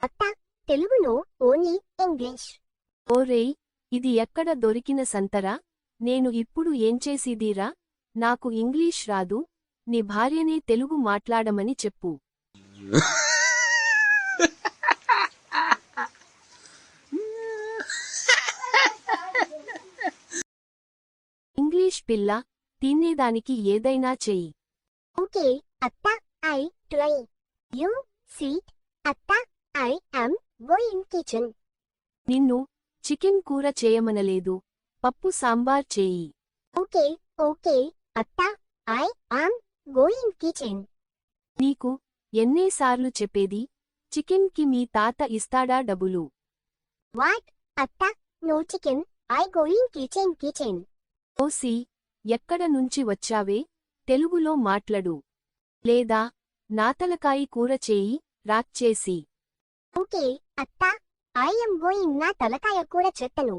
అత్త, తెలుగులో only English. ఓరేయ్, ఇది ఎక్కడ దొరికిన సంతరా? నేను ఇప్పుడు ఏంచేసిదీరా? నాకు ఇంగ్లీష్ రాదు, నీ భార్యనే తెలుగు మాట్లాడమని చెప్పు. ఇంగ్లీష్ పిల్ల, తినేదానికి ఏదైనా చెయ్యి. ఓకే అత్త, ఐ ట్రై. యు సీట్ అత్త, ఐ యామ్ గోయింగ్ కిచెన్. నిన్ను చికెన్ కూర చేయమనలేదు, పప్పు సాంబార్ చేయి. ఓకే ఓకే అత్త, ఐ యామ్ గోయింగ్ కిచెన్. నీకు ఎన్నేసార్లు చెప్పేది, చికెన్ కి మీ తాత ఇస్తాడా డబ్బులు? వాట్ అత్త, no chicken, I going kitchen. ఓసి, ఎక్కడ నుంచి వచ్చావే, తెలుగులో మాట్లాడు. లేదా నాతలకాయి కూర చేయి, రాక్చేసి. ఓకే అత్త, ఐ యామ్ గోయింగ్. నా తలకాయ కూర చెత్తను.